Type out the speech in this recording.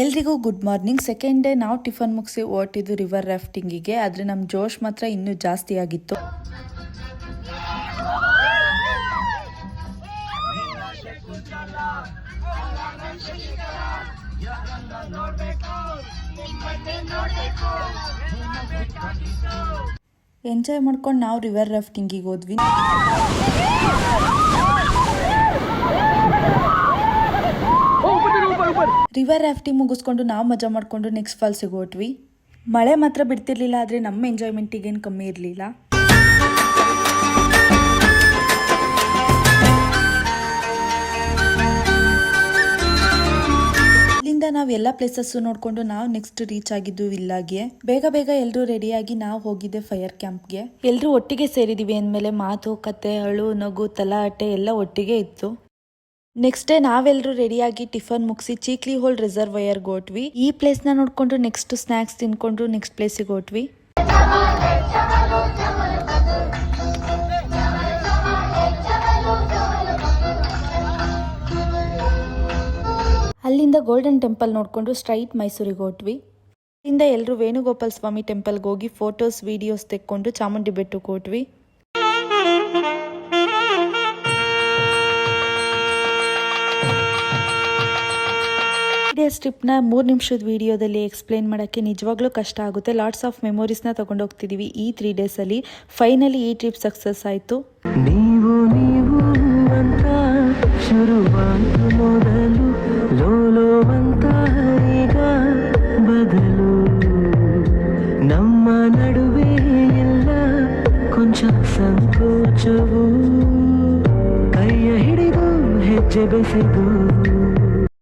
ಎಲ್ರಿಗೂ good morning. Second day ನಾವು tiffin ಮುಗಿಸಿ ಹೊರಟಿದ್ದು ರಿವರ್ ರಾಫ್ಟಿಂಗಿಗೆ. ಆದರೆ ನಮ್ಮ ಜೋಶ್ ಮಾತ್ರ ಇನ್ನೂ ಜಾಸ್ತಿ ಆಗಿತ್ತು. ಎಂಜಾಯ್ ಮಾಡ್ಕೊಂಡು ನಾವು ರಿವರ್ ರಾಫ್ಟಿಂಗಿಗೆ ಹೋದ್ವಿ. ರಿವರ್ ರಾಫ್ಟಿಂಗ್ ಮುಗಿಸ್ಕೊಂಡು ನಾವು ಮಜಾ ಮಾಡಿಕೊಂಡು ನೆಕ್ಸ್ಟ್ ಫಾಲ್ಸಿಗೆ ಹೊರಟ್ವಿ. ಮಳೆ ಮಾತ್ರ ಬಿಡ್ತಿರ್ಲಿಲ್ಲ, ಆದರೆ ನಮ್ಮ ಎಂಜಾಯ್ಮೆಂಟಿಗೇನು ಕಮ್ಮಿ ಇರಲಿಲ್ಲ. ಇಲ್ಲಿಂದ ನಾವು ಎಲ್ಲ ಪ್ಲೇಸಸ್ಸು ನೋಡಿಕೊಂಡು ನಾವು ನೆಕ್ಸ್ಟ್ ರೀಚ್ ಆಗಿದ್ದು ವಿಲ್ಲಾಗೆ. ಬೇಗ ಎಲ್ಲರೂ ರೆಡಿಯಾಗಿ ನಾವು ಹೋಗಿದ್ದೆ ಫೈರ್ ಕ್ಯಾಂಪ್ಗೆ. ಎಲ್ಲರೂ ಒಟ್ಟಿಗೆ ಸೇರಿದ್ದೀವಿ ಅಂದಮೇಲೆ ಮಾತು ಕತೆ ಅಳು ನಗು ತಲಾಟೆ ಎಲ್ಲ ಒಟ್ಟಿಗೆ ಇತ್ತು. ನೆಕ್ಸ್ಟ್ ಡೇ ನಾವೆಲ್ಲರೂ ರೆಡಿಯಾಗಿ ಟಿಫನ್ ಮುಗಿಸಿ ಚೀಕ್ಲಿ ಹೋಲ್ ರಿಸರ್ವಯರ್ಗೆ ಹೊಟ್ವಿ. ಈ ಪ್ಲೇಸ್ನ ನೋಡ್ಕೊಂಡು ನೆಕ್ಸ್ಟ್ ಸ್ನ್ಯಾಕ್ಸ್ ತಿನ್ಕೊಂಡು ನೆಕ್ಸ್ಟ್ ಪ್ಲೇಸಿಗೆ ಹೊಟ್ವಿ. ಅಲ್ಲಿಂದ ಗೋಲ್ಡನ್ ಟೆಂಪಲ್ ನೋಡ್ಕೊಂಡು ಸ್ಟ್ರೈಟ್ ಮೈಸೂರಿಗೆ ಹೊಟ್ವಿ. ಅಲ್ಲಿಂದ ಎಲ್ಲರೂ ವೇಣುಗೋಪಾಲ ಸ್ವಾಮಿ ಟೆಂಪಲ್ಗೆ ಹೋಗಿ ಫೋಟೋಸ್ ವಿಡಿಯೋಸ್ ತೆಕ್ಕೊಂಡು ಚಾಮುಂಡಿ ಬೆಟ್ಟಕ್ಕೆ ಹೊಟ್ವಿ. ಟ್ರಿಪ್ನ 3 ನಿಮಿಷದ ವಿಡಿಯೋದಲ್ಲಿ ಎಕ್ಸ್ಪ್ಲೇನ್ ಮಾಡೋಕ್ಕೆ ನಿಜವಾಗ್ಲೂ ಕಷ್ಟ ಆಗುತ್ತೆ. ಲಾಟ್ಸ್ ಆಫ್ ಮೆಮೊರೀಸ್ನ ತಗೊಂಡೋಗ್ತಿದ್ದೀವಿ ಈ 3 ಡೇಸಲ್ಲಿ. ಫೈನಲಿ ಈ ಟ್ರಿಪ್ ಸಕ್ಸಸ್ ಆಯಿತು. ನೀವು ಅಂತ ಶುರುವಾದ ಮೊದಲು ಲೋಲೋ ಅಂತ ಈಗ ಬದಲು ನಮ್ಮ ನಡುವೆ ಎಲ್ಲ ಕೊಂಚ ಸಂಕೋಚವು ಕೈಯ ಹಿಡಿದು ಹೆಜ್ಜೆ ಬೆಸೆದು